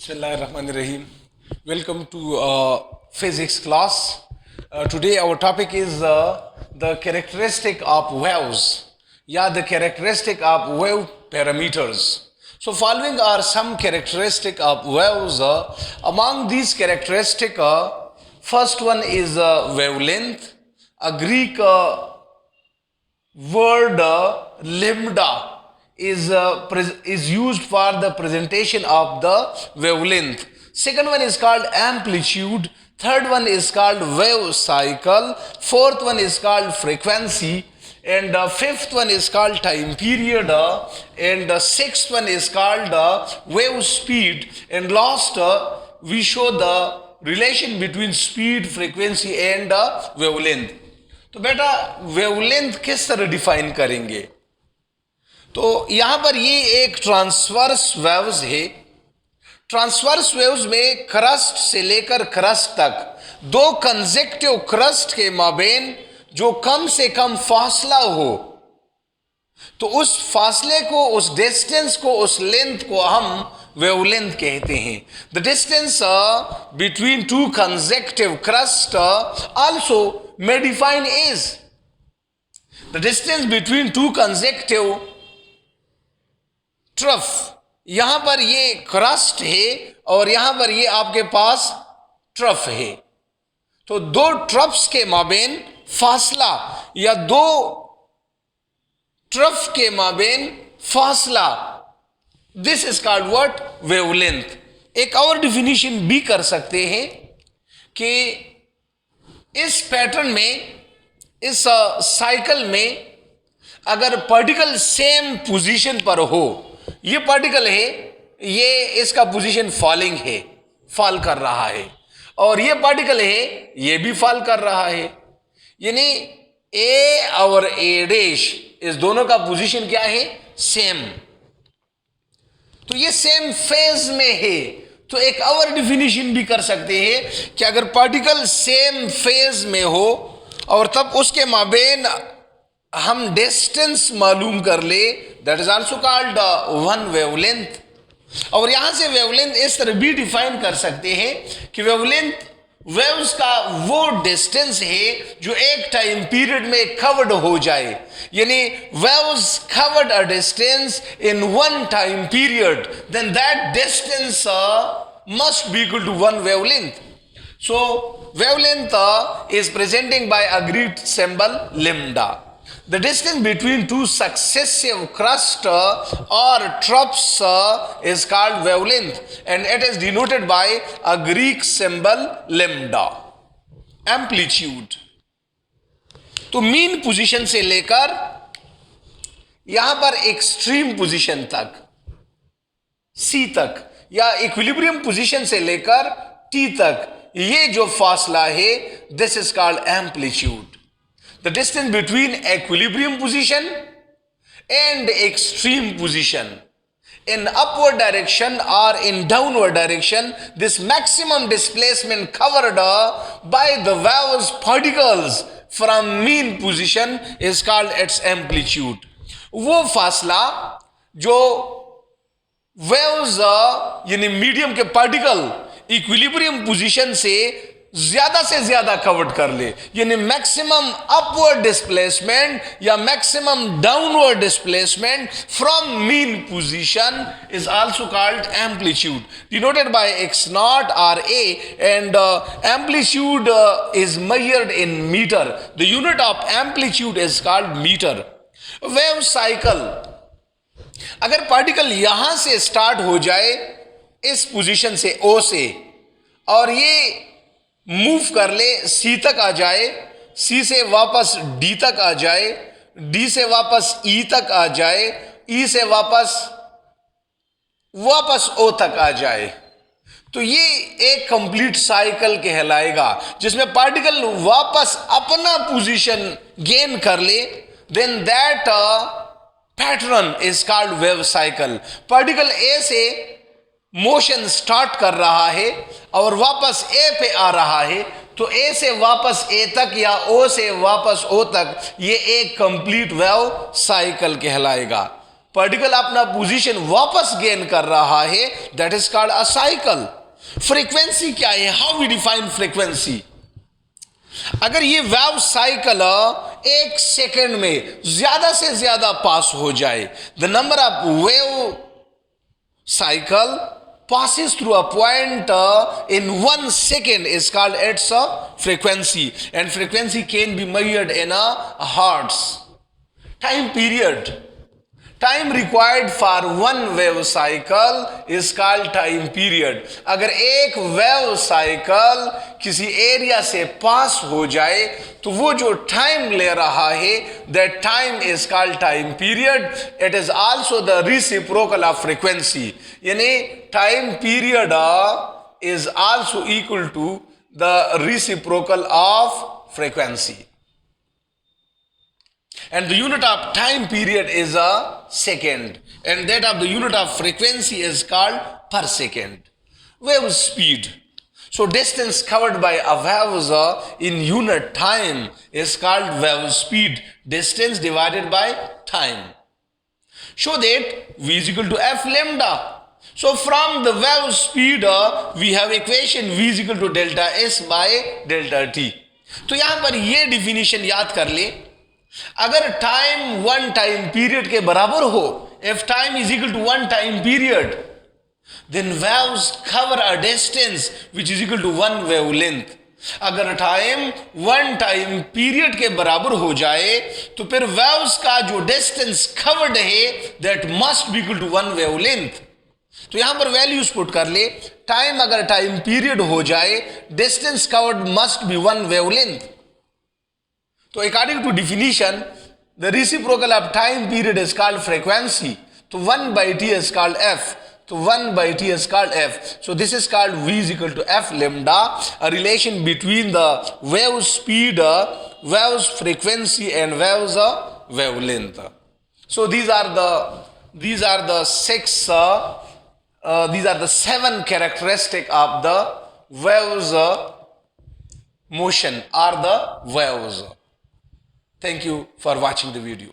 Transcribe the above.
Bismillahirrahmanirrahim. Welcome to physics class. Today our topic is the characteristic of waves. The characteristic of wave parameters. So following are some characteristic of waves. Among these characteristic, first one is wavelength. A Greek word lambda is used for the presentation of the wavelength. Second one is called amplitude. Third one is called wave cycle. Fourth one is called frequency. And fifth one is called time period. And sixth one is called wave speed. And last, we show the relation between speed, frequency and wavelength. तो बेटा wavelength किस तरह define करेंगे? तो यहां पर ये एक ट्रांसवर्स वेव्स है. ट्रांसवर्स वेव्स में क्रस्ट से लेकर क्रस्ट तक दो कंसेक्टिव क्रस्ट के माबेन जो कम से कम फासला हो, तो उस फासले को, उस डिस्टेंस को, उस लेंथ को हम वेवलेंथ कहते हैं. The distance between two consecutive crust also may define as the distance between two consecutive trough. यहां पर ये क्रस्ट है और यहां पर ये आपके पास ट्रफ है. तो दो ट्रफ्स के माबेन फासला या दो ट्रफ के माबेन फासला, this is called what? Wavelength. एक और डिफिनीशन भी कर सकते हैं कि इस पैटर्न में, इस साइकिल में अगर पार्टिकल सेम पोजीशन पर हो, ये पार्टिकल है, ये इसका पोजीशन फॉलिंग है, फॉल कर रहा है, और ये पार्टिकल है, ये भी फॉल कर रहा है, यानी ए और ए डैश, इस दोनों का पोजीशन क्या है? सेम. तो ये सेम फेज में है. तो एक और डिफिनीशन भी कर सकते हैं कि अगर पार्टिकल सेम फेज में हो और तब उसके माबेन हम डिस्टेंस मालूम कर ले, that is also called one wavelength. और यहां से वेवलेंथ इस तरह भी डिफाइन कर सकते हैं कि वेवलेंथ वेव्स का वो डिस्टेंस है जो एक टाइम पीरियड में कवर्ड हो जाए, यानी waves covered a distance in one time period, then that distance must be equal to one wavelength. So wavelength is presenting by a Greek symbol lambda. The distance between two successive crusts or troughs is called wavelength, and it is denoted by a Greek symbol lambda. Amplitude. तो mean position से लेकर यहां पर extreme position तक, सी तक, या equilibrium position से लेकर टी तक, ये जो फासला है, this is called amplitude. The distance between equilibrium position and extreme position in upward direction or in downward direction, this maximum displacement covered by the wave's particles from mean position is called its amplitude. वो फासला जो waves यानी medium के particle equilibrium position से ज्यादा covered कर ले, यानी मैक्सिमम अपवर्ड डिस्प्लेसमेंट या maximum downward displacement from mean position is also called amplitude, denoted by x naught or a, and amplitude is measured in meter. The unit of amplitude is called meter. Wave cycle, अगर particle यहां से start हो जाए इस position से O से, और ये मूव कर ले, सी तक आ जाए, सी से वापस डी तक आ जाए, डी से वापस ई तक आ जाए, ई से वापस ओ तक आ जाए, तो ये एक कंप्लीट साइकिल कहलाएगा जिसमें पार्टिकल वापस अपना पोजीशन गेन कर ले. Then that pattern is called wave cycle. Particle A से मोशन स्टार्ट कर रहा है और वापस ए पे आ रहा है, तो ए से वापस ए तक या ओ से वापस ओ तक, ये एक कंप्लीट वेव साइकिल कहलाएगा. पार्टिकल अपना पोजीशन वापस गेन कर रहा है, that is called a cycle. Frequency क्या है? How we define frequency? अगर ये वेव साइकिल 1 सेकेंड में ज्यादा से ज्यादा पास हो जाए, the number of wave cycle passes through a point in 1 second is called its frequency, and frequency can be measured in a hertz. Time period, time required for one wave cycle is called time period. अगर एक wave cycle किसी area से पास हो जाए तो वो जो time ले रहा है, that time is called time period. It is also the reciprocal of frequency. यानी time period is also equal to the reciprocal of frequency. And the unit of time period is a second, and that of the unit of frequency is called per second. Wave speed. So distance covered by a wave in unit time is called wave speed. Distance divided by time. Show that v is equal to f lambda. So from the wave speed we have equation v is equal to delta s by delta t. तो यहां पर ये definition याद कर ले, अगर time 1 time period के बराबर हो, if time is equal to 1 time period, then waves cover a distance which is equal to 1 wavelength. अगर टाइम 1 टाइम पीरियड के बराबर हो जाए तो फिर वेव्स का जो डिस्टेंस कवर्ड है that must be equal to 1 wavelength. तो यहां पर वैल्यूज पुट कर ले, टाइम अगर टाइम पीरियड हो जाए, distance covered must be 1 wavelength. तो according to definition, the reciprocal of time period is called frequency. तो 1/t is called f. So 1/t is called f. So this is called v is equal to f lambda, a relation between the wave speed, wave's frequency, and wave's wavelength. So these are the 7 characteristic of the wave's motion or the waves. Thank you for watching the video.